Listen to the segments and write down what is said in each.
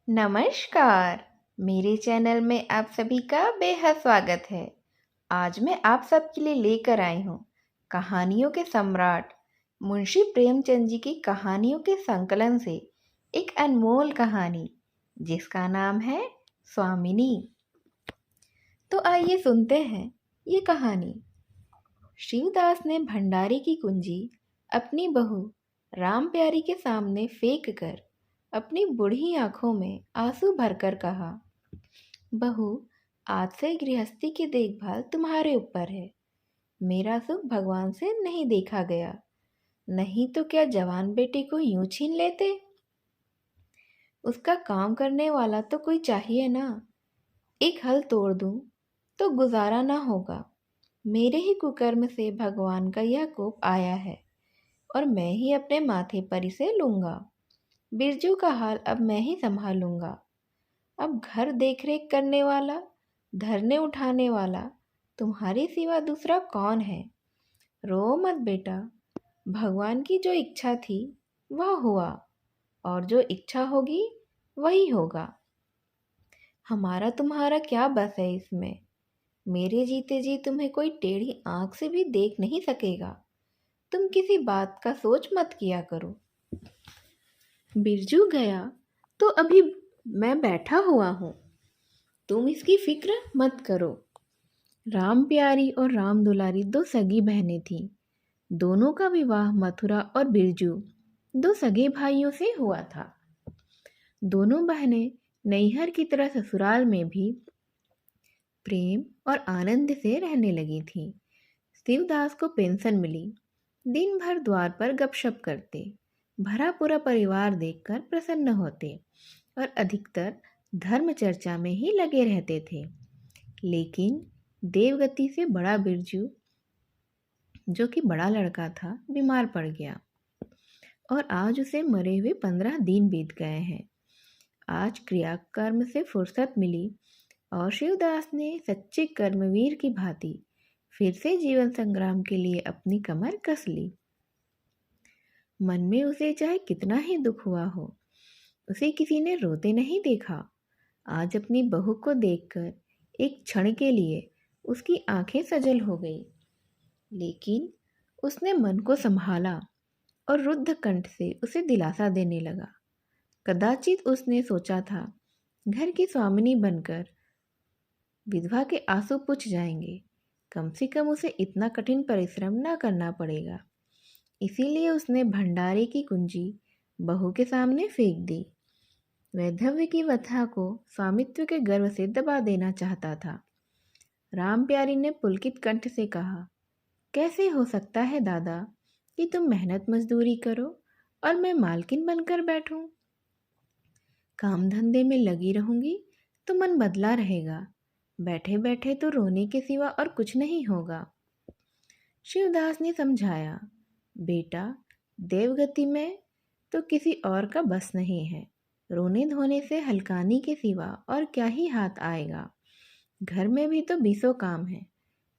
नमस्कार। मेरे चैनल में आप सभी का बेहद स्वागत है। आज मैं आप सबके लिए लेकर आई हूँ कहानियों के सम्राट मुंशी प्रेमचंद जी की कहानियों के संकलन से एक अनमोल कहानी जिसका नाम है स्वामिनी। तो आइए सुनते हैं ये कहानी। शिवदास ने भंडारे की कुंजी अपनी बहू राम प्यारी के सामने फेंक कर अपनी बूढ़ी आंखों में आंसू भरकर कहा, बहू, आज से गृहस्थी की देखभाल तुम्हारे ऊपर है। मेरा सुख भगवान से नहीं देखा गया, नहीं तो क्या जवान बेटी को यूं छीन लेते। उसका काम करने वाला तो कोई चाहिए ना। एक हल तोड़ दूं तो गुजारा ना होगा। मेरे ही कुकर्म से भगवान का यह कोप आया है और मैं ही अपने माथे पर इसे लूंगा। बिरजू का हाल अब मैं ही संभालूंगा। अब घर देखरेख करने वाला, धरने उठाने वाला तुम्हारे सिवा दूसरा कौन है। रो मत बेटा, भगवान की जो इच्छा थी वह हुआ और जो इच्छा होगी वही होगा। हमारा तुम्हारा क्या बस है इसमें। मेरे जीते जी तुम्हें कोई टेढ़ी आंख से भी देख नहीं सकेगा। तुम किसी बात का सोच मत किया करो। बिरजू गया तो अभी मैं बैठा हुआ हूँ, तुम इसकी फिक्र मत करो। राम प्यारी और राम दुलारी दो सगी बहनें थीं। दोनों का विवाह मथुरा और बिरजू दो सगे भाइयों से हुआ था। दोनों बहनें नैहर की तरह ससुराल में भी प्रेम और आनंद से रहने लगी थीं। शिवदास को पेंशन मिली। दिन भर द्वार पर गपशप करते, भरा पूरा परिवार देखकर प्रसन्न होते और अधिकतर धर्म चर्चा में ही लगे रहते थे। लेकिन देवगति से बड़ा बिरजू, जो कि बड़ा लड़का था, बीमार पड़ गया और आज उसे मरे हुए 15 दिन बीत गए हैं। आज क्रियाकर्म से फुर्सत मिली और शिवदास ने सच्चे कर्मवीर की भांति फिर से जीवन संग्राम के लिए अपनी कमर कस ली। मन में उसे चाहे कितना ही दुख हुआ हो, उसे किसी ने रोते नहीं देखा। आज अपनी बहू को देखकर एक क्षण के लिए उसकी आंखें सजल हो गई, लेकिन उसने मन को संभाला और रुद्ध कंठ से उसे दिलासा देने लगा। कदाचित उसने सोचा था घर की स्वामिनी बनकर विधवा के आंसू पुछ जाएंगे, कम से कम उसे इतना कठिन परिश्रम ना करना पड़ेगा। इसीलिए उसने भंडारे की कुंजी बहू के सामने फेंक दी। वैधव्य की व्यथा को स्वामित्व के गर्व से दबा देना चाहता था। राम प्यारी ने पुलकित कंठ से कहा, कैसे हो सकता है दादा कि तुम मेहनत मजदूरी करो और मैं मालकिन बनकर बैठूं। काम धंधे में लगी रहूंगी तो मन बदला रहेगा, बैठे बैठे तो रोने के सिवा और कुछ नहीं होगा। शिवदास ने समझाया, बेटा, देवगति में तो किसी और का बस नहीं है। रोने धोने से हलकानी के सिवा और क्या ही हाथ आएगा। घर में भी तो बीसों काम है।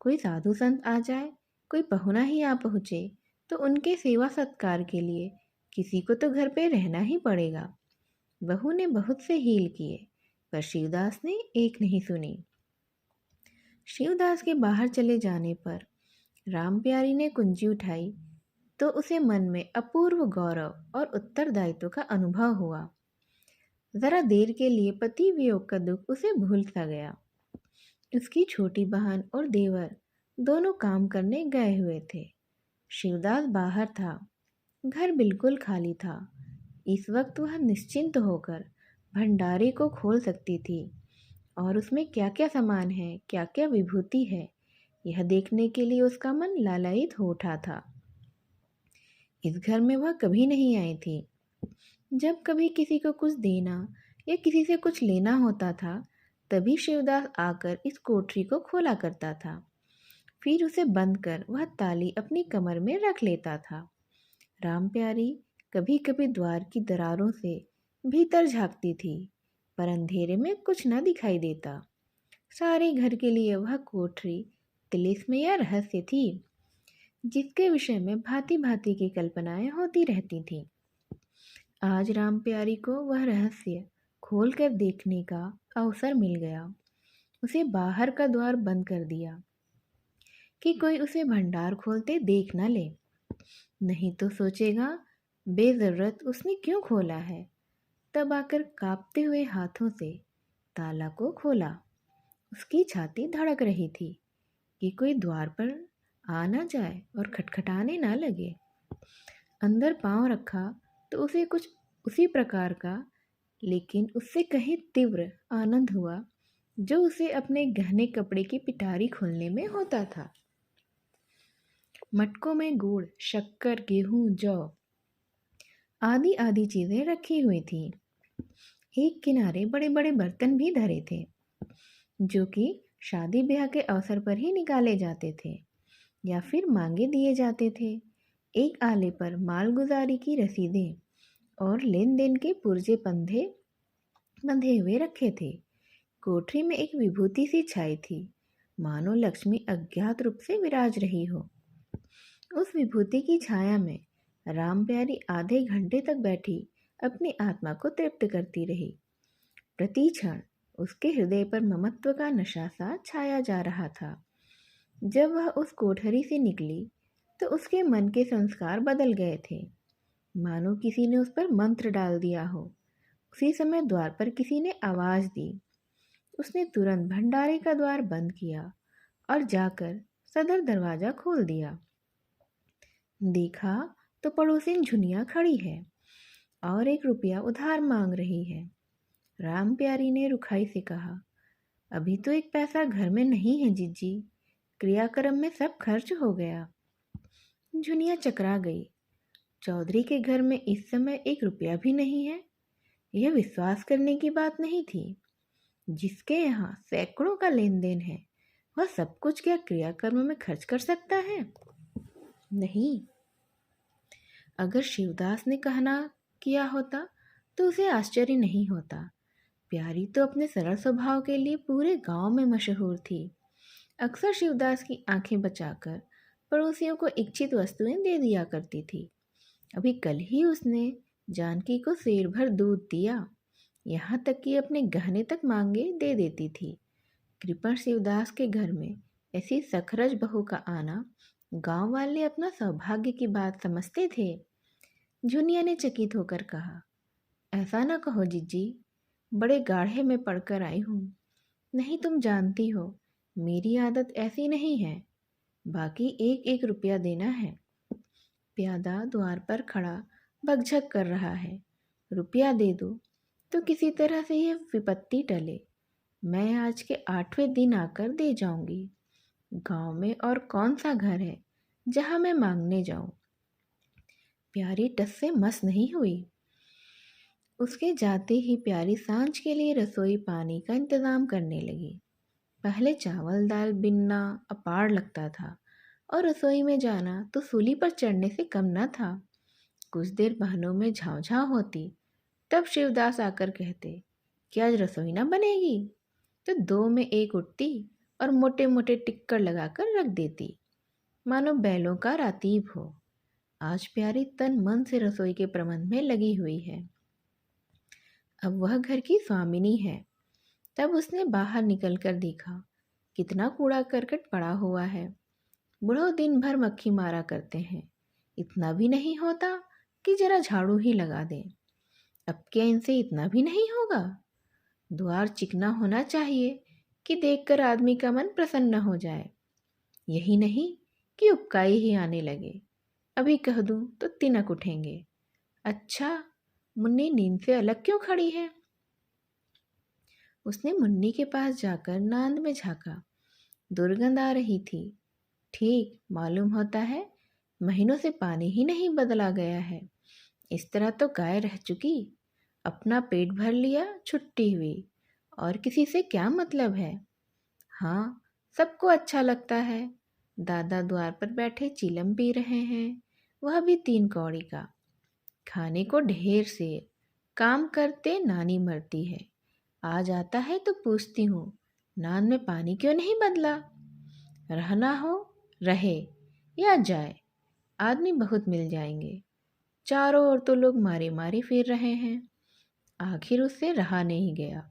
कोई साधु संत आ जाए, कोई पहुना ही आ पहुँचे तो उनके सेवा सत्कार के लिए किसी को तो घर पे रहना ही पड़ेगा। बहू ने बहुत से हील किए पर शिवदास ने एक नहीं सुनी। शिवदास के बाहर चले जाने पर राम प्यारी ने कुंजी उठाई तो उसे मन में अपूर्व गौरव और उत्तरदायित्व का अनुभव हुआ। जरा देर के लिए पति वियोग का दुख उसे भूल सा गया। उसकी छोटी बहन और देवर दोनों काम करने गए हुए थे। शिवदास बाहर था। घर बिल्कुल खाली था। इस वक्त वह निश्चिंत होकर भंडारे को खोल सकती थी और उसमें क्या क्या सामान है, क्या क्या विभूति है, यह देखने के लिए उसका मन लालायित हो उठा था। इस घर में वह कभी नहीं आई थी। जब कभी किसी को कुछ देना या किसी से कुछ लेना होता था, तभी शिवदास आकर इस कोठरी को खोला करता था। फिर उसे बंद कर वह ताली अपनी कमर में रख लेता था। राम प्यारी कभी कभी द्वार की दरारों से भीतर झांकती थी, पर अंधेरे में कुछ न दिखाई देता। सारे घर के लिए वह कोठरी तिलिस्म या रहस्य थी, जिसके विषय में भांति भांति की कल्पनाएं होती रहती थीं। आज राम प्यारी को वह रहस्य खोलकर देखने का अवसर मिल गया। उसे बाहर का द्वार बंद कर दिया कि कोई उसे भंडार खोलते देख न ले, नहीं तो सोचेगा बेजरूरत उसने क्यों खोला है। तब आकर कांपते हुए हाथों से ताला को खोला। उसकी छाती धड़क रही थी कि कोई द्वार पर आ ना जाए और खटखटाने ना लगे। अंदर पांव रखा तो उसे कुछ उसी प्रकार का, लेकिन उससे कहीं तीव्र आनंद हुआ जो उसे अपने गहने कपड़े की पिटारी खोलने में होता था। मटकों में गुड़, शक्कर, गेहूं, जौ आदि आदि चीजें रखी हुई थी। एक किनारे बड़े बड़े बर्तन भी धरे थे जो कि शादी ब्याह के अवसर पर ही निकाले जाते थे या फिर मांगे दिए जाते थे। एक आले पर मालगुजारी की रसीदें और लेन देन के पुर्जे बंधे हुए रखे थे। कोठरी में एक विभूति सी छाई थी, मानो लक्ष्मी अज्ञात रूप से विराज रही हो। उस विभूति की छाया में राम प्यारी आधे घंटे तक बैठी अपनी आत्मा को तृप्त करती रही। प्रति क्षण उसके हृदय पर ममत्व का नशा सा छाया जा रहा था। जब वह उस कोठरी से निकली तो उसके मन के संस्कार बदल गए थे, मानो किसी ने उस पर मंत्र डाल दिया हो। उसी समय द्वार पर किसी ने आवाज दी। उसने तुरंत भंडारे का द्वार बंद किया और जाकर सदर दरवाजा खोल दिया। देखा तो पड़ोसिन झुनिया खड़ी है और 1 रुपया उधार मांग रही है। राम प्यारी ने रुखाई से कहा, अभी तो 1 पैसा घर में नहीं है जीजी, क्रियाक्रम में सब खर्च हो गया। झुनिया चकरा गई। चौधरी के घर में इस समय 1 रुपया भी नहीं है। यह विश्वास करने की बात नहीं थी। जिसके यहाँ सैकड़ों का लेन देन है वह सब कुछ क्या क्रियाकर्म में खर्च कर सकता है? नहीं। अगर शिवदास ने कहना किया होता तो उसे आश्चर्य नहीं होता। प्यारी तो अपने सरल स्वभाव के लिए पूरे गांव में मशहूर थी। अक्सर शिवदास की आंखें बचाकर पड़ोसियों को इच्छित वस्तुएं दे दिया करती थी। अभी कल ही उसने जानकी को सेर भर दूध दिया, यहाँ तक कि अपने गहने तक मांगे दे देती थी। कृपण शिवदास के घर में ऐसी सखरज बहू का आना गांव वाले अपना सौभाग्य की बात समझते थे। झुनिया ने चकित होकर कहा, ऐसा न कहो जीजी, बड़े गाढ़े में पढ़कर आई हूँ। नहीं, तुम जानती हो मेरी आदत ऐसी नहीं है। बाकी 1-1 रुपया देना है। प्यादा द्वार पर खड़ा बकझक कर रहा है। रुपया दे दो तो किसी तरह से यह विपत्ति टले। मैं आज के 8वें दिन आकर दे जाऊंगी। गांव में और कौन सा घर है जहां मैं मांगने जाऊं? प्यारी टस से मस नहीं हुई। उसके जाते ही प्यारी सांझ के लिए रसोई पानी का इंतजाम करने लगी। पहले चावल दाल बिनना अपार लगता था और रसोई में जाना तो सूली पर चढ़ने से कम न था। कुछ देर बहनों में झाँव होती, तब शिवदास आकर कहते, क्या आज रसोई ना बनेगी? तो 2 में 1 उठती और मोटे मोटे टिक्कर लगाकर रख देती, मानो बैलों का रातीब हो। आज प्यारी तन मन से रसोई के प्रबंध में लगी हुई है। अब वह घर की स्वामिनी है। तब उसने बाहर निकलकर देखा कितना कूड़ा करकट पड़ा हुआ है। बुढ़ो दिन भर मक्खी मारा करते हैं, इतना भी नहीं होता कि जरा झाड़ू ही लगा दें। अब क्या इनसे इतना भी नहीं होगा? द्वार चिकना होना चाहिए कि देखकर आदमी का मन प्रसन्न हो जाए। यही नहीं कि उपकाई ही आने लगे। अभी कह दूं तो तिनक उठेंगे। अच्छा, मुन्नी नींद से अलग क्यों खड़ी है? उसने मुन्नी के पास जाकर नांद में झांका। दुर्गंध आ रही थी। ठीक मालूम होता है महीनों से पानी ही नहीं बदला गया है। इस तरह तो गाय रह चुकी। अपना पेट भर लिया, छुट्टी हुई, और किसी से क्या मतलब है? हाँ, सबको अच्छा लगता है। दादा द्वार पर बैठे चिलम पी रहे हैं, वह भी 3 कौड़ी का। खाने को ढेर से, काम करते नानी मरती है। आ जाता है तो पूछती हूँ, नान में पानी क्यों नहीं बदला? रहना हो रहे या जाए, आदमी बहुत मिल जाएंगे। चारों ओर तो लोग मारे मारे फिर रहे हैं। आखिर उससे रहा नहीं गया,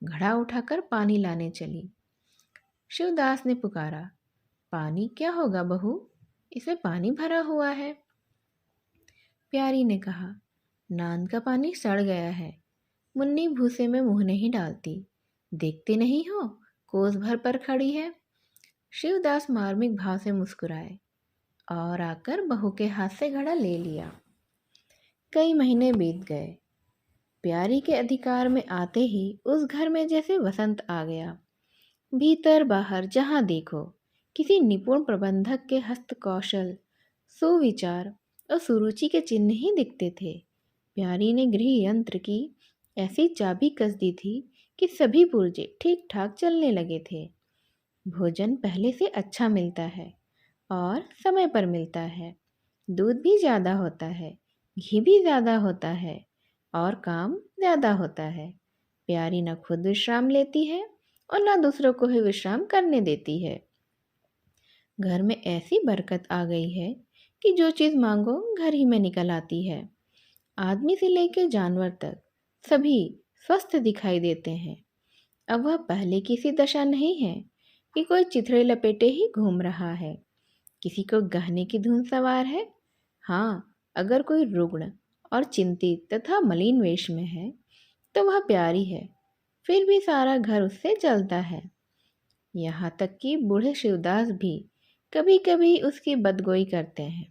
घड़ा उठाकर पानी लाने चली। शिवदास ने पुकारा, पानी क्या होगा बहू, इसमें पानी भरा हुआ है। प्यारी ने कहा, नान का पानी सड़ गया है, मुन्नी भूसे में मुंह नहीं डालती, देखते नहीं हो कोस भर पर खड़ी है। शिवदास मार्मिक भाव से मुस्कुराए और आकर बहू के हाथ से घड़ा ले लिया। कई महीने बीत गए। प्यारी के अधिकार में आते ही उस घर में जैसे वसंत आ गया। भीतर बाहर जहाँ देखो किसी निपुण प्रबंधक के हस्तकौशल, सुविचार और सुरुचि के चिन्ह ही दिखते थे। प्यारी ने गृह यंत्र की ऐसी चाबी कस दी थी कि सभी पुर्जे ठीक ठाक चलने लगे थे। भोजन पहले से अच्छा मिलता है और समय पर मिलता है। दूध भी ज़्यादा होता है, घी भी ज़्यादा होता है और काम ज़्यादा होता है। प्यारी न खुद विश्राम लेती है और न दूसरों को ही विश्राम करने देती है। घर में ऐसी बरकत आ गई है कि जो चीज़ मांगो घर ही में निकल आती है। आदमी से लेकर जानवर तक सभी स्वस्थ दिखाई देते हैं। अब वह पहले की सी दशा नहीं है कि कोई चिथड़े लपेटे ही घूम रहा है, किसी को गहने की धुन सवार है। हाँ, अगर कोई रुग्ण और चिंतित तथा मलिन वेश में है तो वह प्यारी है, फिर भी सारा घर उससे जलता है। यहाँ तक कि बूढ़े शिवदास भी कभी कभी उसकी बदगोई करते हैं।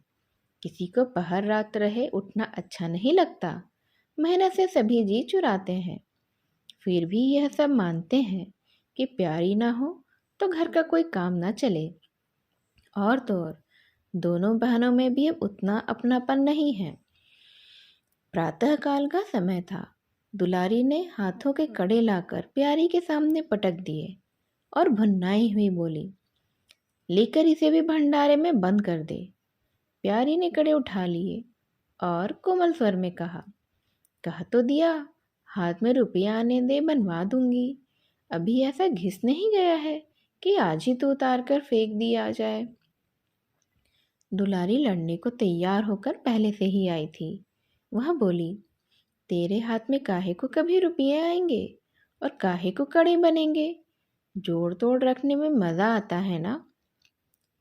किसी को पहर रात रहे उठना अच्छा नहीं लगता, मेहनत से सभी जी चुराते हैं, फिर भी यह सब मानते हैं कि प्यारी ना हो तो घर का कोई काम ना चले। और तो और दोनों बहनों में भी अब उतना अपनापन नहीं है। प्रातःकाल का समय था। दुलारी ने हाथों के कड़े लाकर प्यारी के सामने पटक दिए और भुन्नाई हुई बोली, लेकर इसे भी भंडारे में बंद कर दे। प्यारी ने कड़े उठा लिए और कोमल स्वर में कहा, कह तो दिया, हाथ में रुपया आने दे, बनवा दूंगी। अभी ऐसा घिस नहीं गया है कि आज ही तो उतार कर फेंक दिया जाए। दुलारी लड़ने को तैयार होकर पहले से ही आई थी। वह बोली, तेरे हाथ में काहे को कभी रुपये आएंगे और काहे को कड़े बनेंगे, जोड़ तोड़ रखने में मज़ा आता है ना।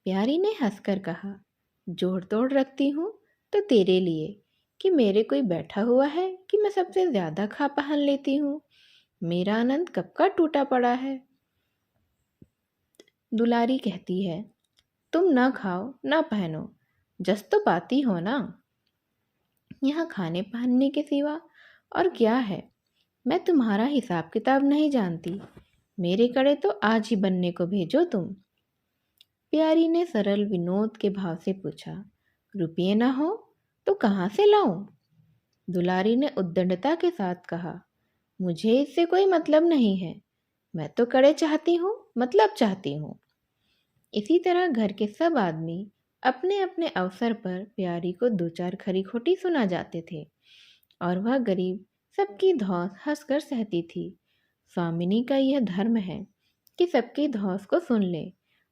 प्यारी ने हंसकर कहा, जोड़ तोड़ रखती हूँ तो तेरे लिए कि मेरे कोई बैठा हुआ है कि मैं सबसे ज़्यादा खा पहन लेती हूँ। मेरा आनंद कब का टूटा पड़ा है। दुलारी कहती है, तुम ना खाओ ना पहनो, जस तो पाती हो ना। यहाँ खाने पहनने के सिवा और क्या है। मैं तुम्हारा हिसाब किताब नहीं जानती। मेरे कड़े तो आज ही बनने को भेजो तुम। प्यारी ने सरल विनोद के भाव से पूछा, रुपये ना हो तो कहाँ से लाऊं? दुलारी ने उद्दंडता के साथ कहा, मुझे इससे कोई मतलब नहीं है, मैं तो कड़े चाहती हूँ, मतलब चाहती हूँ। इसी तरह घर के सब आदमी अपने अपने अवसर पर प्यारी को दो चार खरी खोटी सुना जाते थे और वह गरीब सबकी धौंस हंसकर सहती थी। स्वामिनी का यह धर्म है कि सबकी धौंस को सुन ले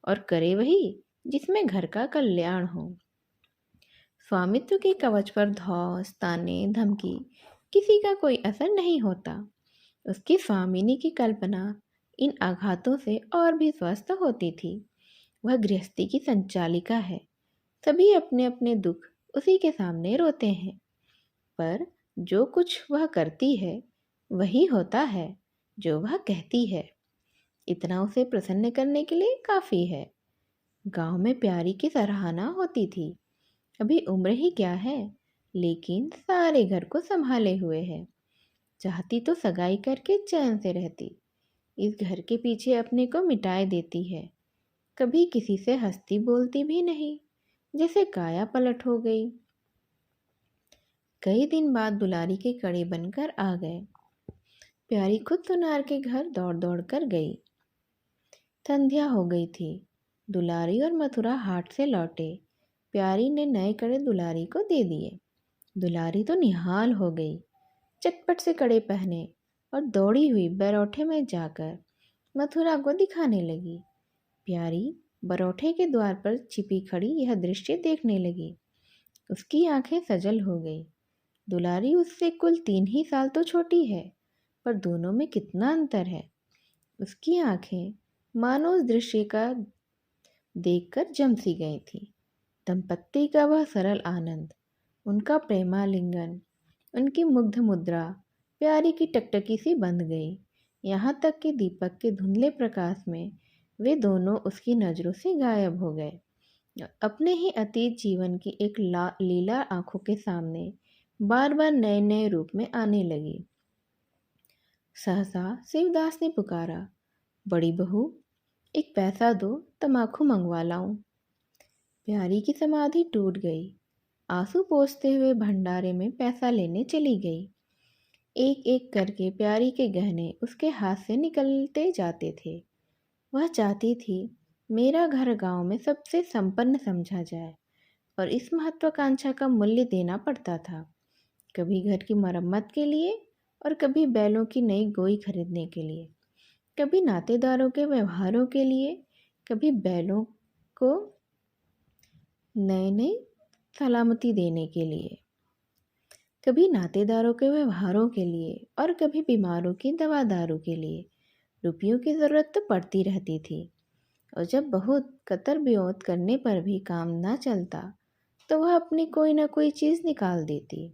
और करे वही जिसमें घर का कल्याण हो। स्वामित्व के कवच पर धौंस, ताने, धमकी किसी का कोई असर नहीं होता। उसकी स्वामिनी की कल्पना इन आघातों से और भी स्वस्थ होती थी। वह गृहस्थी की संचालिका है। सभी अपने अपने दुख उसी के सामने रोते हैं, पर जो कुछ वह करती है वही होता है जो वह कहती है। इतना उसे प्रसन्न करने के लिए काफ़ी है। गांव में प्यारी की सराहना होती थी। अभी उम्र ही क्या है, लेकिन सारे घर को संभाले हुए है। चाहती तो सगाई करके चैन से रहती, इस घर के पीछे अपने को मिटाए देती है। कभी किसी से हंसती बोलती भी नहीं, जैसे काया पलट हो गई। कई दिन बाद दुलारी के कड़े बनकर आ गए। प्यारी खुद सुनार के घर दौड़ दौड़ कर गई। संध्या हो गई थी। दुलारी और मथुरा हाट से लौटे। प्यारी ने नए कड़े दुलारी को दे दिए। दुलारी तो निहाल हो गई। चटपट से कड़े पहने और दौड़ी हुई बरौठे में जाकर मथुरा को दिखाने लगी। प्यारी बरौठे के द्वार पर छिपी खड़ी यह दृश्य देखने लगी। उसकी आंखें सजल हो गई। दुलारी उससे कुल 3 ही साल तो छोटी है, पर दोनों में कितना अंतर है। उसकी आंखें मानो उस दृश्य का देखकर जम सी गई थी। दंपत्ति का वह सरल आनंद, उनका प्रेमालिंगन, उनकी मुग्ध मुद्रा प्यारी की टकटकी सी बंध गई। यहाँ तक कि दीपक के धुंधले प्रकाश में वे दोनों उसकी नज़रों से गायब हो गए। अपने ही अतीत जीवन की एक लीला आंखों के सामने बार बार नए नए रूप में आने लगी। सहसा शिवदास ने पुकारा, बड़ी बहू, एक पैसा दो, तमाकू मंगवा लाऊं। प्यारी की समाधि टूट गई। आंसू पोंछते हुए भंडारे में पैसा लेने चली गई। एक एक करके प्यारी के गहने उसके हाथ से निकलते जाते थे। वह चाहती थी मेरा घर गांव में सबसे संपन्न समझा जाए, और इस महत्वाकांक्षा का मूल्य देना पड़ता था। कभी घर की मरम्मत के लिए और कभी बैलों की नई गोई खरीदने के लिए, कभी नातेदारों के व्यवहारों के लिए, कभी बैलों को नए नए सलामती देने के लिए, कभी नातेदारों के व्यवहारों के लिए, और कभी बीमारों की दवा दारू के लिए। रुपयों की ज़रूरत तो पड़ती रहती थी, और जब बहुत कतर ब्योत करने पर भी काम ना चलता तो वह अपनी कोई ना कोई चीज़ निकाल देती,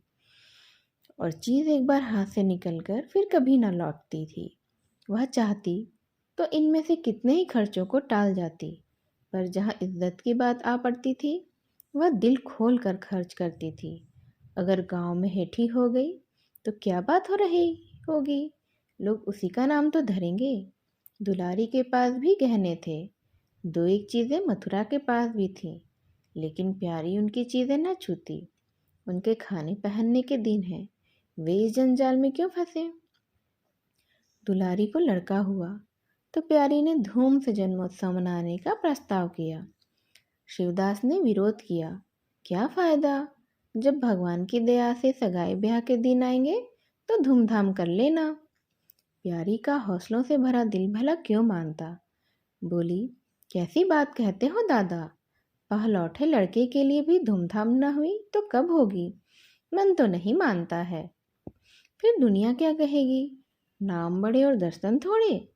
और चीज़ एक बार हाथ से निकलकर फिर कभी ना लौटती थी। वह चाहती तो इनमें से कितने ही खर्चों को टाल जाती, पर जहाँ इज्जत की बात आ पड़ती थी वह दिल खोल कर खर्च करती थी। अगर गांव में हेठी हो गई तो क्या बात हो रही होगी, लोग उसी का नाम तो धरेंगे। दुलारी के पास भी गहने थे, दो एक चीज़ें मथुरा के पास भी थीं, लेकिन प्यारी उनकी चीज़ें न छूती। उनके खाने पहनने के दिन हैं, वे इस जंजाल में क्यों फंसे। दुलारी को लड़का हुआ तो प्यारी ने धूम से जन्मोत्सव मनाने का प्रस्ताव किया। शिवदास ने विरोध किया, क्या फ़ायदा, जब भगवान की दया से सगाई ब्याह के दिन आएंगे तो धूमधाम कर लेना। प्यारी का हौसलों से भरा दिल भला क्यों मानता। बोली, कैसी बात कहते हो दादा, पहलौठे लड़के के लिए भी धूमधाम न हुई तो कब होगी। मन तो नहीं मानता है, फिर दुनिया क्या कहेगी, नाम बड़े और दर्शन थोड़े।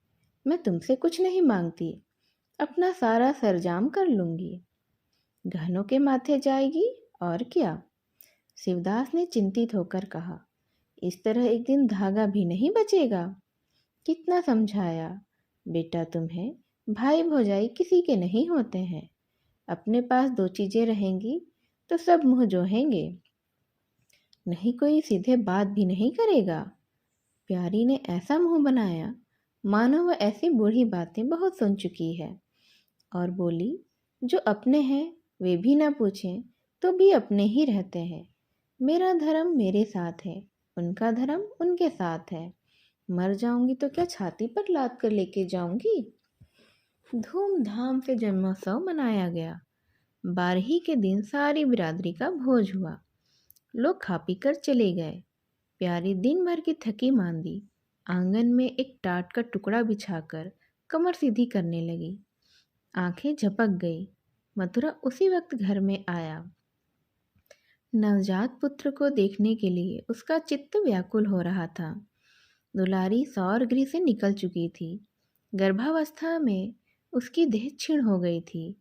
मैं तुमसे कुछ नहीं मांगती, अपना सारा सरजाम कर लूँगी, गहनों के माथे जाएगी और क्या। शिवदास ने चिंतित होकर कहा, इस तरह एक दिन धागा भी नहीं बचेगा। कितना समझाया, बेटा तुम्हें भाई भौजाई किसी के नहीं होते हैं, अपने पास दो चीज़ें रहेंगी तो सब मुँह जोहेंगे, नहीं कोई सीधे बात भी नहीं करेगा। प्यारी ने ऐसा मुंह बनाया मानो वह ऐसी बूढ़ी बातें बहुत सुन चुकी है, और बोली, जो अपने हैं वे भी ना पूछें तो भी अपने ही रहते हैं। मेरा धर्म मेरे साथ है, उनका धर्म उनके साथ है। मर जाऊंगी तो क्या छाती पर लाद कर लेके जाऊंगी। धूमधाम से जन्मोत्सव मनाया गया। बारही के दिन सारी बिरादरी का भोज हुआ। लोग खा पी कर चले गए। प्यारी दिन भर की थकी मांदी आंगन में एक टाट का टुकड़ा बिछाकर कमर सीधी करने लगी। आंखें झपक गई। मथुरा उसी वक्त घर में आया। नवजात पुत्र को देखने के लिए उसका चित्त व्याकुल हो रहा था। दुलारी सौर गृह से निकल चुकी थी। गर्भावस्था में उसकी देह क्षीण हो गई थी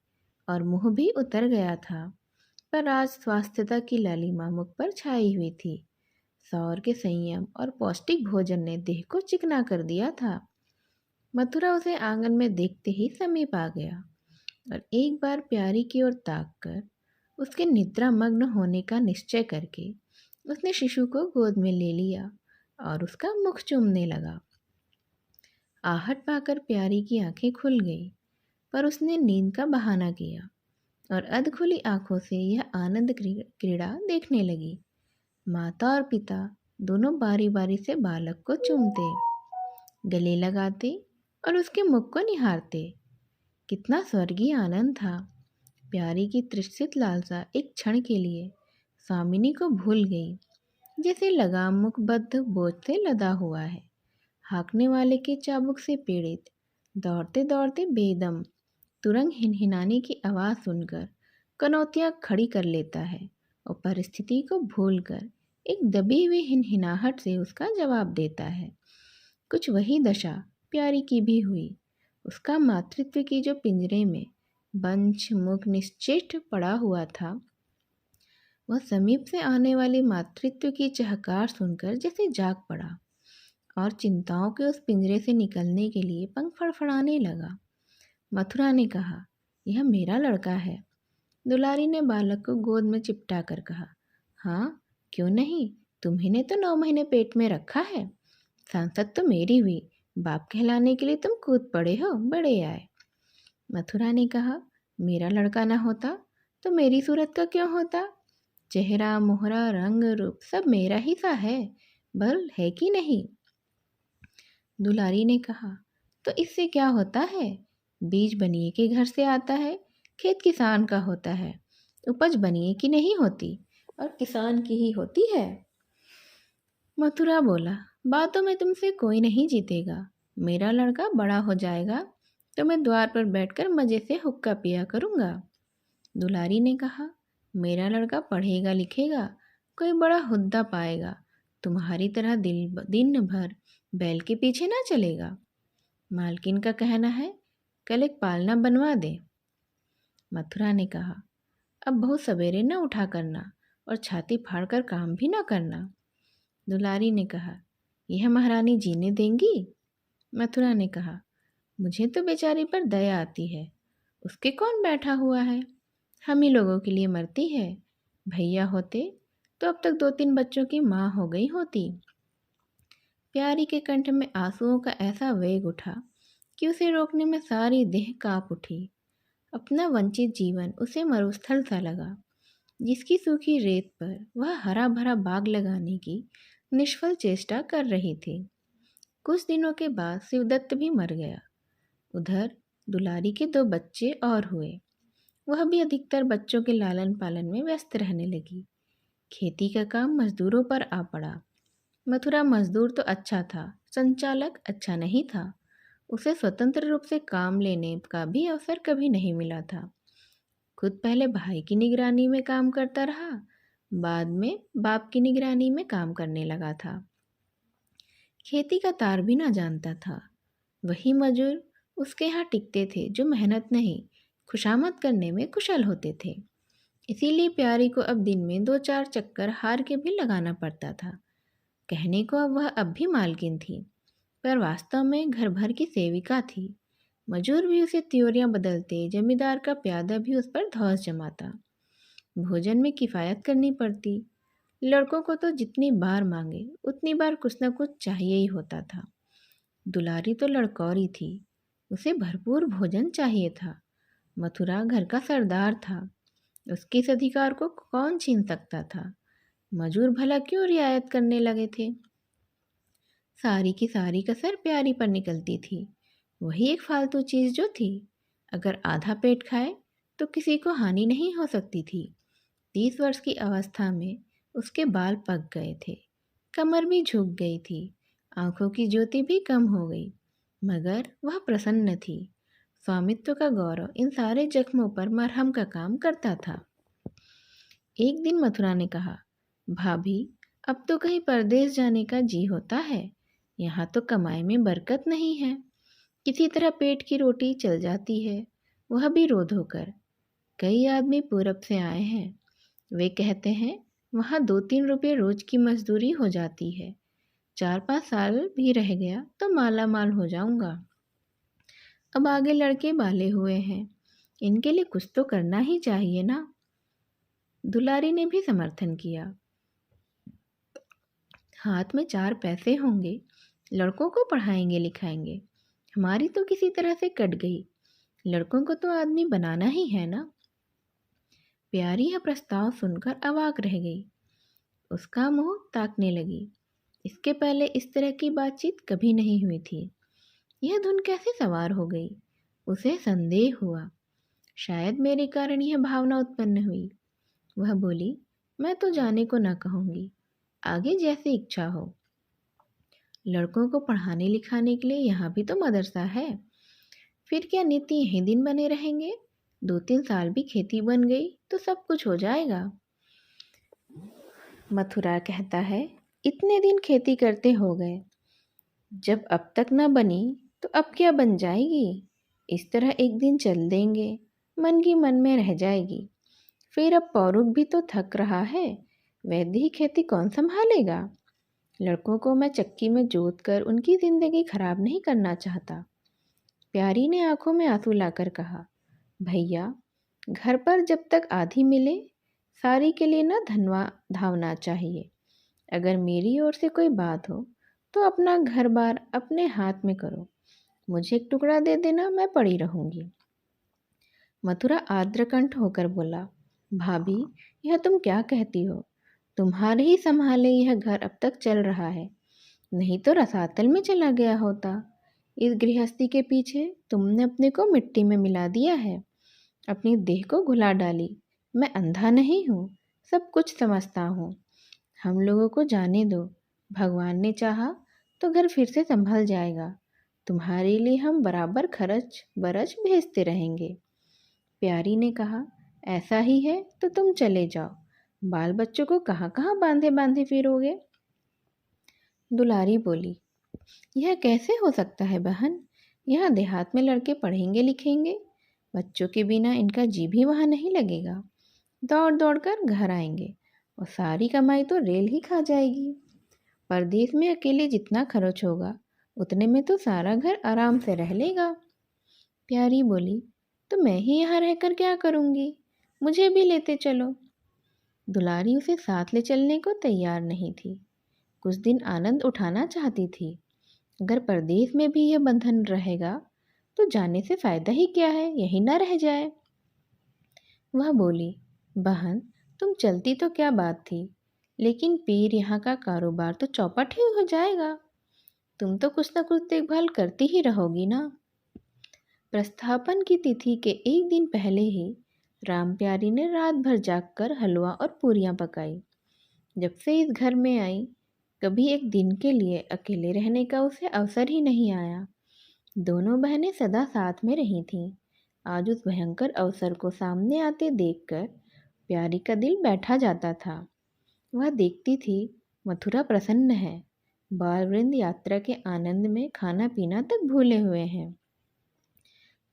और मुंह भी उतर गया था, पर आज स्वास्थ्यता की लालिमा मुख पर छाई हुई थी। सौर के संयम और पौष्टिक भोजन ने देह को चिकना कर दिया था। मथुरा उसे आंगन में देखते ही समीप आ गया और एक बार प्यारी की ओर ताक कर उसके निद्रा मग्न होने का निश्चय करके उसने शिशु को गोद में ले लिया और उसका मुख चूमने लगा। आहट पाकर प्यारी की आंखें खुल गई, पर उसने नींद का बहाना किया और अधखुली आंखों से यह आनंद क्रीड़ा देखने लगी। माता और पिता दोनों बारी बारी से बालक को चूमते, गले लगाते और उसके मुख को निहारते। कितना स्वर्गीय आनंद था। प्यारी की तृषित लालसा एक क्षण के लिए स्वामिनी को भूल गई, जैसे लगाम मुखबद्ध बोझ से लदा हुआ है। हाँकने वाले के चाबुक से पीड़ित दौड़ते दौड़ते बेदम तुरंग हिनहिनाने की आवाज़ सुनकर कनौतियाँ खड़ी कर लेता है और परिस्थिति को भूलकर एक दबी हुई हिनहिनाहट से उसका जवाब देता है। कुछ वही दशा प्यारी की भी हुई। उसका मातृत्व की जो पिंजरे में बंच मुख निश्चेष्ट पड़ा हुआ था, वह समीप से आने वाली मातृत्व की चहकार सुनकर जैसे जाग पड़ा और चिंताओं के उस पिंजरे से निकलने के लिए पंख फड़फड़ाने लगा। मथुरा ने कहा, यह मेरा लड़का है। दुलारी ने बालक को गोद में चिपटा कर कहा, हाँ क्यों नहीं, तुम्ही ने तो 9 महीने पेट में रखा है। सांसद तो मेरी हुई, बाप कहलाने के लिए तुम कूद पड़े हो, बड़े आए। मथुरा ने कहा, मेरा लड़का ना होता तो मेरी सूरत का क्यों होता। चेहरा मोहरा रंग रूप सब मेरा ही सा है, बल है कि नहीं। दुलारी ने कहा, तो इससे क्या होता है, बीज बनिए के घर से आता है, खेत किसान का होता है, उपज बनिए की नहीं होती और किसान की ही होती है। मथुरा बोला, बातों में तुमसे कोई नहीं जीतेगा। मेरा लड़का बड़ा हो जाएगा तो मैं द्वार पर बैठकर मजे से हुक्का पिया करूँगा। दुलारी ने कहा, मेरा लड़का पढ़ेगा लिखेगा, कोई बड़ा हुद्दा पाएगा, तुम्हारी तरह दिन भर बैल के पीछे ना चलेगा। मालकिन का कहना है कल एक पालना बनवा दे। मथुरा ने कहा, अब बहुत सवेरे न उठा करना और छाती फाड़कर काम भी न करना। दुलारी ने कहा, यह महारानी जीने देंगी। मथुरा ने कहा, मुझे तो बेचारी पर दया आती है, उसके कौन बैठा हुआ है, हम ही लोगों के लिए मरती है। भैया होते तो अब तक 2-3 बच्चों की माँ हो गई होती। प्यारी के कंठ में आंसुओं का ऐसा वेग उठा कि उसे रोकने में सारी देह कांप उठी। अपना वंचित जीवन उसे मरुस्थल सा लगा, जिसकी सूखी रेत पर वह हरा भरा बाग लगाने की निष्फल चेष्टा कर रही थी। कुछ दिनों के बाद शिवदत्त भी मर गया। उधर दुलारी के 2 बच्चे और हुए। वह भी अधिकतर बच्चों के लालन पालन में व्यस्त रहने लगी। खेती का काम मजदूरों पर आ पड़ा। मथुरा मजदूर तो अच्छा था, संचालक अच्छा नहीं था। उसे स्वतंत्र रूप से काम लेने का भी अवसर कभी नहीं मिला था। खुद पहले भाई की निगरानी में काम करता रहा, बाद में बाप की निगरानी में काम करने लगा था। खेती का तार भी ना जानता था। वही मजूर उसके यहाँ टिकते थे जो मेहनत नहीं, खुशामद करने में कुशल होते थे। इसीलिए प्यारी को अब दिन में 2-4 चक्कर हार के भी लगाना पड़ता था। कहने को अब वह अब भी मालकिन थी, पर वास्तव में घर भर की सेविका थी। मजूर भी उसे त्योरियां बदलते, जमींदार का प्यादा भी उस पर धौंस जमाता। भोजन में किफ़ायत करनी पड़ती। लड़कों को तो जितनी बार मांगे उतनी बार कुछ न कुछ चाहिए ही होता था। दुलारी तो लड़कौरी थी, उसे भरपूर भोजन चाहिए था। मथुरा घर का सरदार था, उसके इस अधिकार को कौन छीन सकता था। मजूर भला क्यों रियायत करने लगे थे। सारी की सारी कसर प्यारी पर निकलती थी। वही एक फालतू चीज़ जो थी, अगर आधा पेट खाए तो किसी को हानि नहीं हो सकती थी। 30 वर्ष की अवस्था में उसके बाल पक गए थे, कमर भी झुक गई थी, आंखों की ज्योति भी कम हो गई, मगर वह प्रसन्न थी। स्वामित्व का गौरव इन सारे जख्मों पर मरहम का काम करता था। एक दिन मथुरा ने कहा, भाभी अब तो कहीं परदेश जाने का जी होता है, यहाँ तो कमाई में बरकत नहीं है। किसी तरह पेट की रोटी चल जाती है, वह भी रो धोकर। कई आदमी पूरब से आए हैं, वे कहते हैं वहाँ 2-3 रुपये रोज की मजदूरी हो जाती है। 4-5 साल भी रह गया तो माला माल हो जाऊंगा। अब आगे लड़के बाले हुए हैं, इनके लिए कुछ तो करना ही चाहिए ना। दुलारी ने भी समर्थन किया। हाथ में 4 पैसे होंगे, लड़कों को पढ़ाएंगे लिखाएंगे। हमारी तो किसी तरह से कट गई, लड़कों को तो आदमी बनाना ही है ना। प्यारी यह प्रस्ताव सुनकर अवाक रह गई। उसका मुंह ताकने लगी। इसके पहले इस तरह की बातचीत कभी नहीं हुई थी। यह धुन कैसे सवार हो गई, उसे संदेह हुआ। शायद मेरे कारण यह भावना उत्पन्न हुई। वह बोली, मैं तो जाने को न कहूँगी, आगे जैसी इच्छा हो। लड़कों को पढ़ाने लिखाने के लिए यहाँ भी तो मदरसा है। फिर क्या नित्य यही दिन बने रहेंगे। 2-3 साल भी खेती बन गई तो सब कुछ हो जाएगा। मथुरा कहता है, इतने दिन खेती करते हो गए, जब अब तक ना बनी तो अब क्या बन जाएगी। इस तरह एक दिन चल देंगे, मन की मन में रह जाएगी। फिर अब पौरुष भी तो थक रहा है, वैद्य ही खेती कौन संभालेगा। लड़कों को मैं चक्की में जोत कर उनकी जिंदगी खराब नहीं करना चाहता। प्यारी ने आंखों में आंसू लाकर कहा, भैया, घर पर जब तक आधी मिले सारी के लिए ना धनवा धावना चाहिए। अगर मेरी ओर से कोई बात हो तो अपना घर बार अपने हाथ में करो। मुझे एक टुकड़ा दे देना, मैं पड़ी रहूंगी। मथुरा आर्द्रकंठ होकर बोला, भाभी, यह तुम क्या कहती हो। तुम्हारे ही संभाले यह घर अब तक चल रहा है, नहीं तो रसातल में चला गया होता। इस गृहस्थी के पीछे तुमने अपने को मिट्टी में मिला दिया है, अपनी देह को घुला डाली। मैं अंधा नहीं हूँ, सब कुछ समझता हूँ। हम लोगों को जाने दो, भगवान ने चाहा तो घर फिर से संभल जाएगा। तुम्हारे लिए हम बराबर खर्च बरच भेजते रहेंगे। प्यारी ने कहा, ऐसा ही है तो तुम चले जाओ, बाल बच्चों को कहाँ कहाँ बांधे बांधे फिरोगे। दुलारी बोली, यह कैसे हो सकता है बहन। यहाँ देहात में लड़के पढ़ेंगे लिखेंगे, बच्चों के बिना इनका जी भी वहाँ नहीं लगेगा। दौड़ दौड़ कर घर आएंगे और सारी कमाई तो रेल ही खा जाएगी। परदेश में अकेले जितना खर्च होगा उतने में तो सारा घर आराम से रह लेगा। प्यारी बोली, तो मैं ही यहाँ रहकर क्या करूँगी, मुझे भी लेते चलो। दुलारी उसे साथ ले चलने को तैयार नहीं थी। कुछ दिन आनंद उठाना चाहती थी। अगर परदेश में भी यह बंधन रहेगा तो जाने से फायदा ही क्या है, यही ना रह जाए। वह बोली, बहन, तुम चलती तो क्या बात थी, लेकिन पीर यहाँ का कारोबार तो चौपट ही हो जाएगा। तुम तो कुछ ना कुछ देखभाल करती ही रहोगी ना। प्रस्थापन की तिथि के एक दिन पहले ही राम प्यारी ने रात भर जागकर हलवा और पूरियां पकाई। जब से इस घर में आई, कभी एक दिन के लिए अकेले रहने का उसे अवसर ही नहीं आया। दोनों बहनें सदा साथ में रही थीं। आज उस भयंकर अवसर को सामने आते देखकर प्यारी का दिल बैठा जाता था। वह देखती थी, मथुरा प्रसन्न है, बाल वृंद यात्रा के आनंद में खाना पीना तक भूले हुए हैं।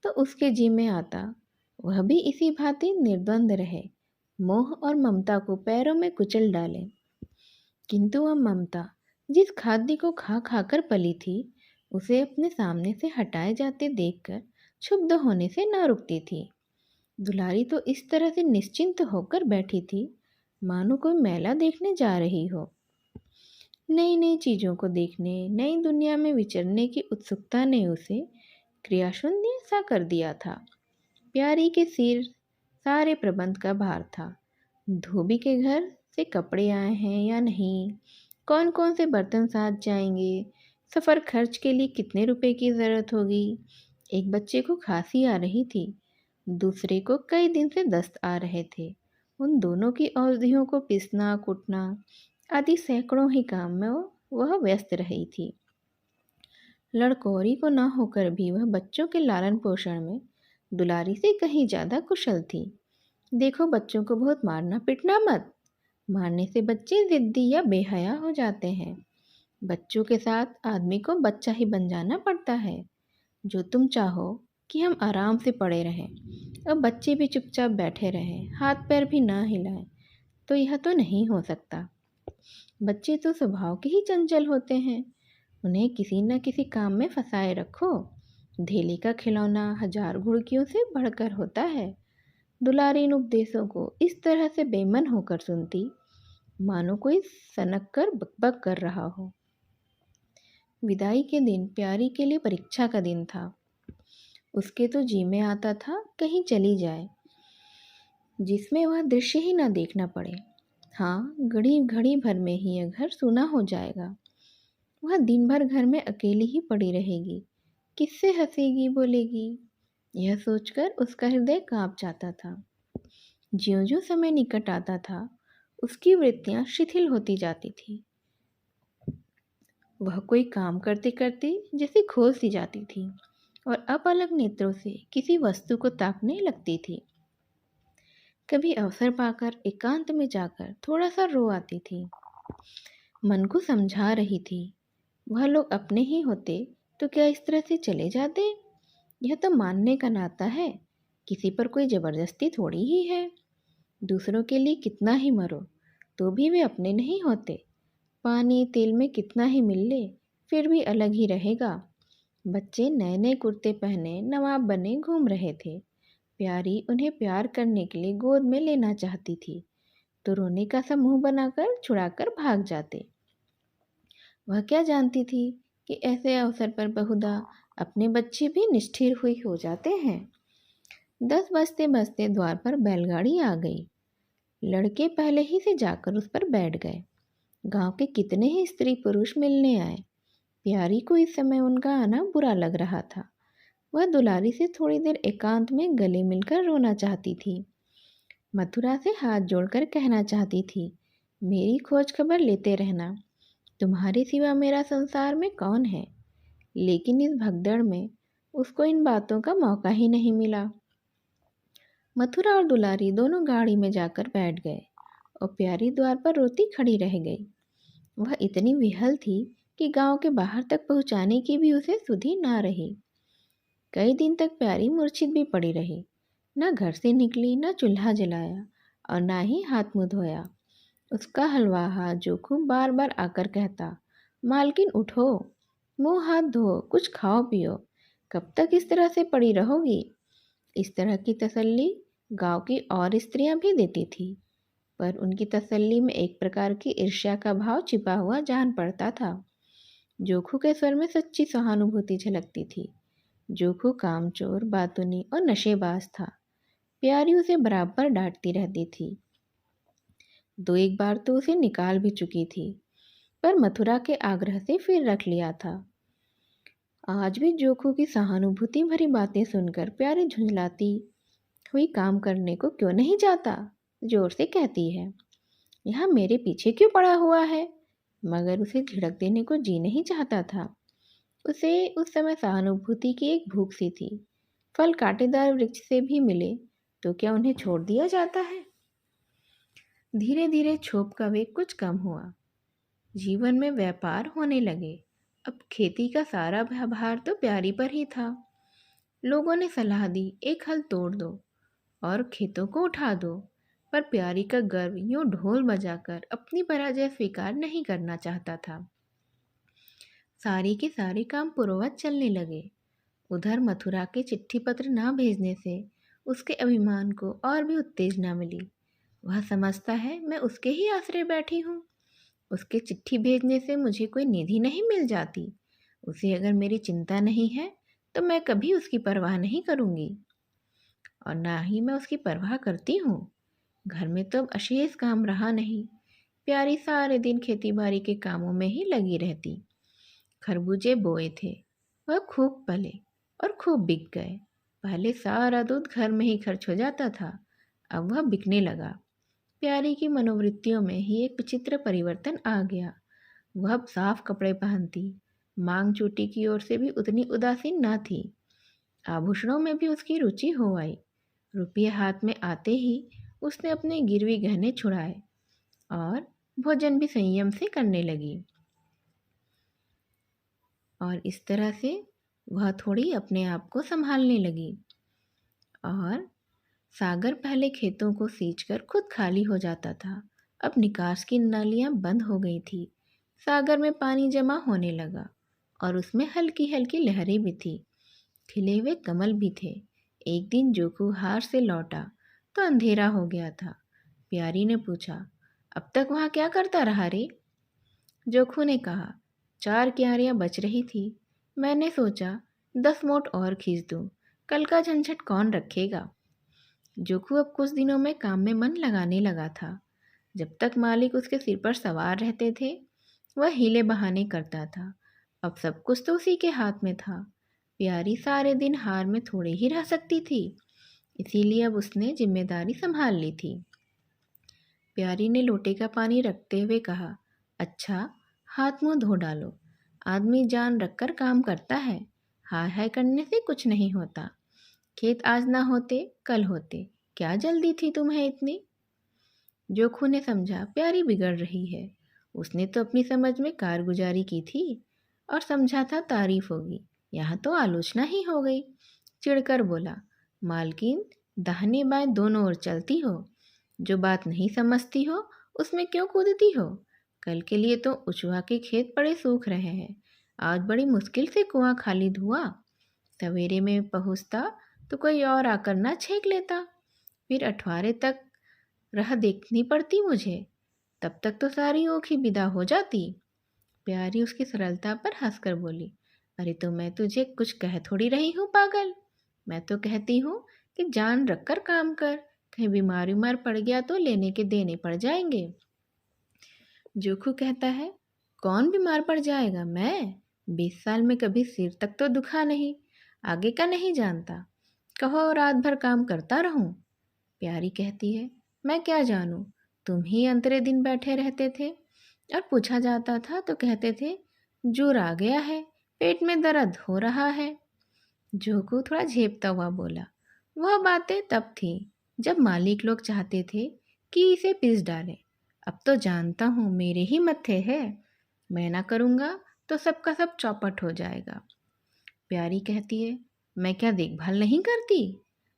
तो उसके जी में आता वह भी इसी भांति निर्द्वंद रहे, मोह और ममता को पैरों में कुचल डाले। किंतु वह ममता जिस खाद्य को खा खाकर पली थी, उसे अपने सामने से हटाए जाते देखकर क्षुब्ध होने से न रुकती थी। दुलारी तो इस तरह से निश्चिंत होकर बैठी थी, मानो कोई मेला देखने जा रही हो। नई नई चीज़ों को देखने, नई दुनिया में विचरने की उत्सुकता ने उसे क्रियाशून्य सा कर दिया था। प्यारी के सिर सारे प्रबंध का भार था। धोबी के घर से कपड़े आए हैं या नहीं, कौन कौन से बर्तन साथ जाएंगे, सफ़र खर्च के लिए कितने रुपए की ज़रूरत होगी। एक बच्चे को खांसी आ रही थी, दूसरे को कई दिन से दस्त आ रहे थे। उन दोनों की औषधियों को पीसना कुटना आदि सैकड़ों ही काम में वह व्यस्त रही थी। लड़कोरी को न होकर भी वह बच्चों के लालन पोषण में दुलारी से कहीं ज़्यादा कुशल थी। देखो, बच्चों को बहुत मारना पिटना मत, मारने से बच्चे ज़िद्दी या बेहया हो जाते हैं। बच्चों के साथ आदमी को बच्चा ही बन जाना पड़ता है। जो तुम चाहो कि हम आराम से पड़े रहें और बच्चे भी चुपचाप बैठे रहें, हाथ पैर भी ना हिलाएं, तो यह तो नहीं हो सकता। बच्चे तो स्वभाव के ही चंचल होते हैं, उन्हें किसी न किसी काम में फंसाए रखो। धेले का खिलौना हजार घुड़कियों से बढ़कर होता है। दुलारी इन उपदेशों को इस तरह से बेमन होकर सुनती, मानो कोई सनक कर बकबक कर रहा हो। विदाई के दिन प्यारी के लिए परीक्षा का दिन था। उसके तो जी में आता था कहीं चली जाए, जिसमें वह दृश्य ही ना देखना पड़े। हाँ, घड़ी घड़ी भर में ही यह घर सूना हो जाएगा। वह दिन भर घर में अकेली ही पड़ी रहेगी, किससे हंसेगी बोलेगी। यह सोचकर उसका हृदय कांप जाता था। ज्यों ज्यों समय निकट आता था, उसकी वृत्तियां शिथिल होती जाती थी। वह कोई काम करते करते जैसे खो सी जाती थी और अपलक नेत्रों से किसी वस्तु को ताकने लगती थी। कभी अवसर पाकर एकांत में जाकर थोड़ा सा रो आती थी। मन को समझा रही थी, वह लोग अपने ही होते तो क्या इस तरह से चले जाते। यह तो मानने का नाता है, किसी पर कोई जबरदस्ती थोड़ी ही है। दूसरों के लिए कितना ही मरो तो भी वे अपने नहीं होते। पानी तेल में कितना ही मिल ले फिर भी अलग ही रहेगा। बच्चे नए नए कुर्ते पहने नवाब बने घूम रहे थे। प्यारी उन्हें प्यार करने के लिए गोद में लेना चाहती थी तो रोने का सा मुंह बनाकर छुड़ाकर भाग जाते। वह क्या जानती थी कि ऐसे अवसर पर बहुधा अपने बच्चे भी निष्ठुर हुई हो जाते हैं। 10 बजते बजते द्वार पर बैलगाड़ी आ गई। लड़के पहले ही से जाकर उस पर बैठ गए। गांव के कितने ही स्त्री पुरुष मिलने आए। प्यारी को इस समय उनका आना बुरा लग रहा था। वह दुलारी से थोड़ी देर एकांत में गले मिलकर रोना चाहती थी। मथुरा से हाथ जोड़कर कहना चाहती थी, मेरी खोज खबर लेते रहना, तुम्हारे सिवा मेरा संसार में कौन है। लेकिन इस भगदड़ में उसको इन बातों का मौका ही नहीं मिला। मथुरा और दुलारी दोनों गाड़ी में जाकर बैठ गए और प्यारी द्वार पर रोती खड़ी रह गई। वह इतनी विहल थी कि गांव के बाहर तक पहुंचाने की भी उसे सुधि ना रही। कई दिन तक प्यारी मूर्छित भी पड़ी रही। न घर से निकली, न चूल्हा जलाया और न ही हाथ मुंह धोया। उसका हलवाहा जोखू बार बार आकर कहता, मालकिन उठो, मुंह हाथ धो, कुछ खाओ पियो, कब तक इस तरह से पड़ी रहोगी। इस तरह की तसल्ली गांव की और स्त्रियां भी देती थी, पर उनकी तसल्ली में एक प्रकार की ईर्ष्या का भाव छिपा हुआ जान पड़ता था। जोखू के स्वर में सच्ची सहानुभूति झलकती थी। जोखू कामचोर, बातूनी और नशेबाज था। प्यारी उसे बराबर डांटती रहती थी। 2 एक बार तो उसे निकाल भी चुकी थी, पर मथुरा के आग्रह से फिर रख लिया था। आज भी जोखू की सहानुभूति भरी बातें सुनकर प्यारी झुंझलाती हुई काम करने को क्यों नहीं जाता, जोर से कहती है। यहाँ मेरे पीछे क्यों पड़ा हुआ है। मगर उसे झिड़क देने को जी नहीं चाहता था। उसे उस समय सहानुभूति की एक भूख सी थी। फल कांटेदार वृक्ष से भी मिले तो क्या उन्हें छोड़ दिया जाता है। धीरे धीरे क्षोभ का वेग कुछ कम हुआ। जीवन में व्यापार होने लगे। अब खेती का सारा भार तो प्यारी पर ही था। लोगों ने सलाह दी, एक हल तोड़ दो और खेतों को उठा दो, पर प्यारी का गर्व यूं ढोल बजाकर अपनी पराजय स्वीकार नहीं करना चाहता था। सारे के सारे काम पूर्ववत चलने लगे। उधर मथुरा के चिट्ठी पत्र ना भेजने से उसके अभिमान को और भी उत्तेजना मिली। वह समझता है मैं उसके ही आश्रय बैठी हूँ। उसके चिट्ठी भेजने से मुझे कोई निधि नहीं मिल जाती। उसे अगर मेरी चिंता नहीं है तो मैं कभी उसकी परवाह नहीं करूँगी, और ना ही मैं उसकी परवाह करती हूँ। घर में तो अब अशेष काम रहा नहीं। प्यारी सारे दिन खेती बाड़ी के कामों में ही लगी रहती। खरबूजे बोए थे, वह खूब पले और खूब बिक गए। पहले सारा दूध घर में ही खर्च हो जाता था, अब वह बिकने लगा। प्यारी की मनोवृत्तियों में ही एक विचित्र परिवर्तन आ गया। वह अब साफ कपड़े पहनती, मांग चोटी की ओर से भी उतनी उदासीन न थी। आभूषणों में भी उसकी रुचि हो आई। रुपये हाथ में आते ही उसने अपने गिरवी गहने छुड़ाए और भोजन भी संयम से करने लगी। और इस तरह से वह थोड़ी अपने आप को संभालने लगी। और सागर पहले खेतों को सींचकर खुद खाली हो जाता था, अब निकास की नालियां बंद हो गई थी। सागर में पानी जमा होने लगा और उसमें हल्की हल्की लहरें भी थी। खिले हुए कमल भी थे। एक दिन जोखू हार से लौटा तो अंधेरा हो गया था। प्यारी ने पूछा, अब तक वहाँ क्या करता रहा रे। जोखू ने कहा, 4 क्यारियाँ बच रही थी, मैंने सोचा 10 मोट और खींच दूँ, कल का झंझट कौन रखेगा। जोखू अब कुछ दिनों में काम में मन लगाने लगा था। जब तक मालिक उसके सिर पर सवार रहते थे वह हीले बहाने करता था। अब सब कुछ तो उसी के हाथ में था। प्यारी सारे दिन हार में थोड़े ही रह सकती थी, इसीलिए अब उसने जिम्मेदारी संभाल ली थी। प्यारी ने लोटे का पानी रखते हुए कहा, अच्छा हाथ मुंह धो डालो, आदमी जान रखकर काम करता है, हाय हाय करने से कुछ नहीं होता। खेत आज ना होते कल होते, क्या जल्दी थी तुम्हें इतनी? जोखू ने समझा प्यारी बिगड़ रही है। उसने तो अपनी समझ में कारगुजारी की थी और समझा था तारीफ होगी। यहाँ तो आलोचना ही हो गई। चिढ़कर बोला, मालकिन, दाहिने बाएं दोनों ओर चलती हो, जो बात नहीं समझती हो उसमें क्यों कूदती हो? कल के लिए तो उचवा के खेत पड़े सूख रहे हैं। आज बड़ी मुश्किल से कुआं खाली हुआ। सवेरे में पहुँचता तो कोई और आकर ना छेक लेता। फिर अठवारे तक राह देखनी पड़ती मुझे। तब तक तो सारी ओखी विदा हो जाती। प्यारी उसकी सरलता पर हंसकर बोली, अरे तो मैं तुझे कुछ कह थोड़ी रही हूँ पागल। मैं तो कहती हूँ कि जान रखकर काम कर। कहीं बीमार उमार पड़ गया तो लेने के देने पड़ जाएंगे। जोखू कहता है, कौन बीमार पड़ जाएगा? मैं 20 साल में कभी सिर तक तो दुखा नहीं, आगे का नहीं जानता। कहो रात भर काम करता रहूं। प्यारी कहती है, मैं क्या जानूं, तुम ही अंतरे दिन बैठे रहते थे और पूछा जाता था तो कहते थे जूर आ गया है, पेट में दर्द हो रहा है। जोकू थोड़ा झेपता हुआ बोला, वह बातें तब थी जब मालिक लोग चाहते थे कि इसे पीस डालें। अब तो जानता हूँ मेरे ही मत्थे है। मैं ना करूँगा तो सबका सब चौपट हो जाएगा। प्यारी कहती है, मैं क्या देखभाल नहीं करती?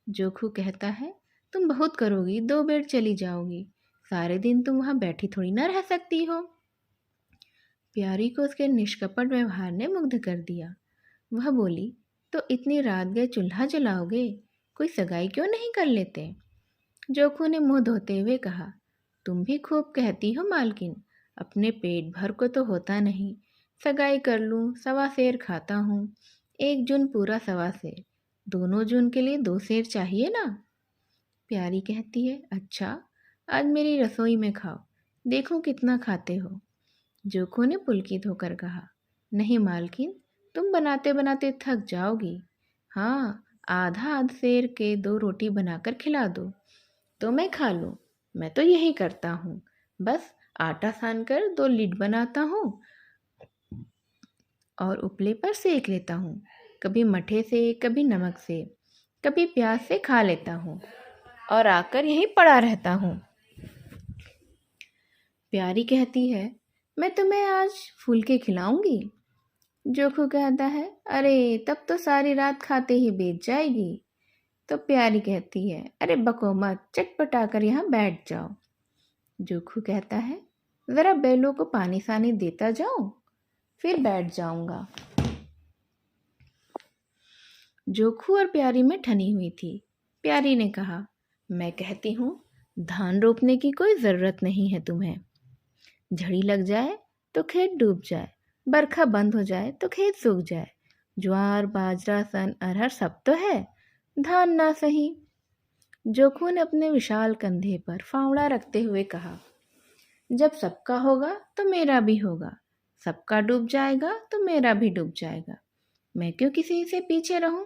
जोखू कहता है, तुम बहुत करोगी, 2 बेर चली जाओगी। सारे दिन तुम वहाँ बैठी थोड़ी ना रह सकती हो। प्यारी को उसके निष्कपट व्यवहार ने मुग्ध कर दिया। वह बोली, तो इतनी रात गए चूल्हा जलाओगे? कोई सगाई क्यों नहीं कर लेते? जोखू ने मुंह धोते हुए कहा, तुम भी खूब कहती हो मालकिन, अपने पेट भर को तो होता नहीं। सगाई कर लूँ, 1.25 सेर खाता हूँ। 1 जून पूरा 1.25 सेर, दोनों जून के लिए 2 सेर चाहिए ना। प्यारी कहती है, अच्छा, आज मेरी रसोई में खाओ, देखो कितना खाते हो। जोखू ने पुलकित होकर कहा, नहीं मालकिन, तुम बनाते बनाते थक जाओगी। हाँ, आधा सेर के 2 रोटी बनाकर खिला दो तो मैं खा लूँ। मैं तो यही करता हूँ, बस आटा सान कर 2 लिट्ट बनाता हूँ और उपले पर सेक लेता हूँ। कभी मठे से, कभी नमक से, कभी प्याज से खा लेता हूँ और आकर यहीं पड़ा रहता हूँ। प्यारी कहती है, मैं तुम्हें आज फूल के खिलाऊंगी। जोखू कहता है, अरे तब तो सारी रात खाते ही बीत जाएगी। तो प्यारी कहती है, अरे बको मत, चटपटा कर यहाँ बैठ जाओ। जोखू कहता है, ज़रा बैलों को पानी सानी देता जाओ, फिर बैठ जाऊंगा। जोखू और प्यारी में ठनी हुई थी। प्यारी ने कहा, मैं कहती हूँ धान रोपने की कोई ज़रूरत नहीं है तुम्हें। झड़ी लग जाए तो खेत डूब जाए, बरखा बंद हो जाए तो खेत सूख जाए। ज्वार बाजरा सन अरहर सब तो है, धान ना सही। जोखू ने अपने विशाल कंधे पर फावड़ा रखते हुए कहा, जब सबका होगा तो मेरा भी होगा, सबका डूब जाएगा तो मेरा भी डूब जाएगा। मैं क्यों किसी से पीछे रहूं?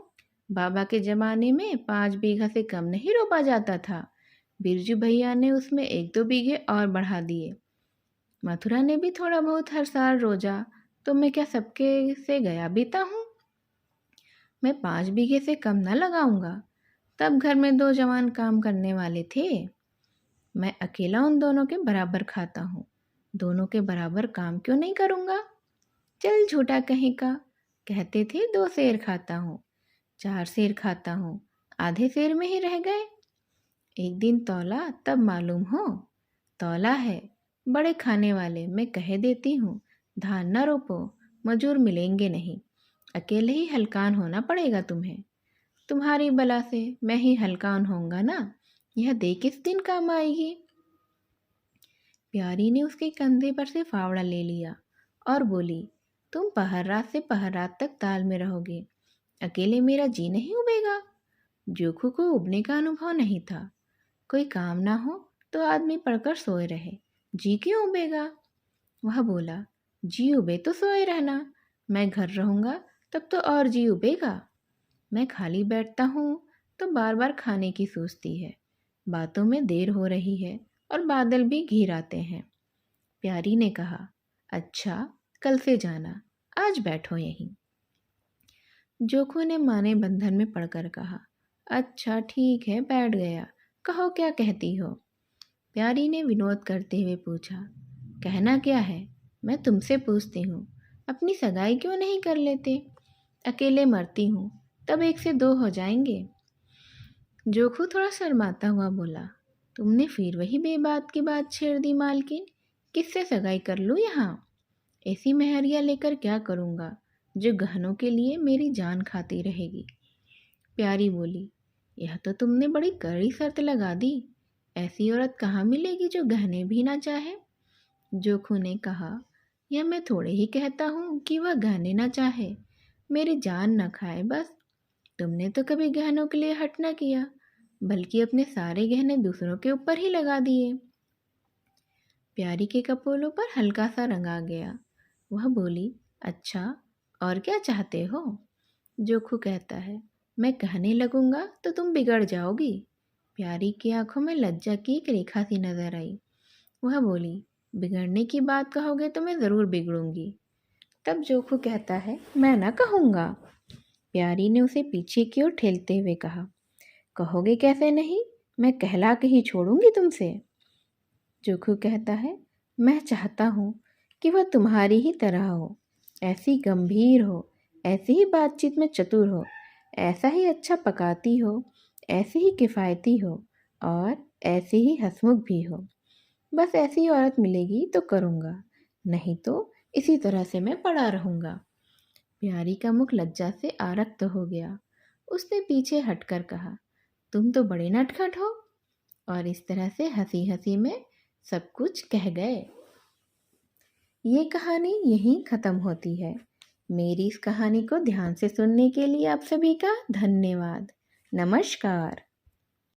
बाबा के ज़माने में 5 बीघा से कम नहीं रोपा जाता था। बिरजू भैया ने उसमें 1-2 बीघे और बढ़ा दिए। मथुरा ने भी थोड़ा बहुत हर साल रोजा, तो मैं क्या सबके से गया बीता हूँ? मैं 5 बीघे से कम न लगाऊंगा। तब घर में 2 जवान काम करने वाले थे। मैं अकेला उन दोनों के बराबर खाता हूँ। दोनों के बराबर काम क्यों नहीं करूँगा? चल झूठा कहीं का, कहते थे 2 सेर खाता हूँ, 4 सेर खाता हूँ, आधे सेर में ही रह गए। एक दिन तौला तब मालूम हो, तौला है। बड़े खाने वाले, मैं कह देती हूँ, धान न रोपो, मजूर मिलेंगे नहीं, अकेले ही हलकान होना पड़ेगा तुम्हें। तुम्हारी बला से मैं ही हलकान होऊंगा ना, यह दे किस दिन काम आएगी। प्यारी ने उसके कंधे पर से फावड़ा ले लिया और बोली, तुम पहर रात से पहर रात तक ताल में रहोगे, अकेले मेरा जी नहीं उबेगा। जोखू को उबने का अनुभव नहीं था। कोई काम ना हो तो आदमी पड़कर सोए रहे, जी क्यों उबेगा? वह बोला, जी उबे तो सोए रहना, मैं घर रहूँगा तब तो और जी उबेगा। मैं खाली बैठता हूँ तो बार बार खाने की सोचती है। बातों में देर हो रही है और बादल भी घिर आते हैं। प्यारी ने कहा, अच्छा, कल से जाना, आज बैठो यहीं। जोखू ने माने बंधन में पड़कर कहा, अच्छा ठीक है, बैठ गया, कहो क्या कहती हो? प्यारी ने विनोद करते हुए पूछा। कहना क्या है, मैं तुमसे पूछती हूँ, अपनी सगाई क्यों नहीं कर लेते? अकेले मरती हूँ, तब एक से दो हो जाएंगे। जोखू थोड़ा शर्माता हुआ बोला, तुमने फिर वही बेबात की बात छेड़ दी मालकिन। किससे सगाई कर लूँ यहाँ? ऐसी मेहरिया लेकर क्या करूँगा जो गहनों के लिए मेरी जान खाती रहेगी? प्यारी बोली, यह तो तुमने बड़ी कड़ी शर्त लगा दी। ऐसी औरत कहाँ मिलेगी जो गहने भी ना चाहे? जोखू ने कहा, यह मैं थोड़े ही कहता हूँ कि वह गहने ना चाहे, मेरी जान न खाए बस। तुमने तो कभी गहनों के लिए हट न किया, बल्कि अपने सारे गहने दूसरों के ऊपर ही लगा दिए। प्यारी के कपोलों पर हल्का सा रंग आ गया। वह बोली, अच्छा, और क्या चाहते हो? जोखू कहता है, मैं कहने लगूंगा तो तुम बिगड़ जाओगी। प्यारी की आंखों में लज्जा की एक रेखा सी नजर आई। वह बोली, बिगड़ने की बात कहोगे तो मैं ज़रूर बिगड़ूंगी। तब जोखू कहता है, मैं ना कहूँगा। प्यारी ने उसे पीछे की ओर ठेलते हुए कहा, कहोगे कैसे नहीं? मैं कहला के ही छोड़ूंगी तुमसे। जोखू कहता है, मैं चाहता हूँ कि वह तुम्हारी ही तरह हो, ऐसी गंभीर हो, ऐसी ही बातचीत में चतुर हो, ऐसा ही अच्छा पकाती हो, ऐसी ही किफ़ायती हो और ऐसी ही हंसमुख भी हो। बस ऐसी औरत मिलेगी तो करूँगा, नहीं तो इसी तरह से मैं पड़ा रहूँगा। प्यारी का मुख लज्जा से आरक्त हो गया। उसने पीछे हटकर कहा, तुम तो बड़े नटखट हो। और इस तरह से हंसी हंसी में सब कुछ कह गए। ये कहानी यहीं ख़त्म होती है। मेरी इस कहानी को ध्यान से सुनने के लिए आप सभी का धन्यवाद। नमस्कार।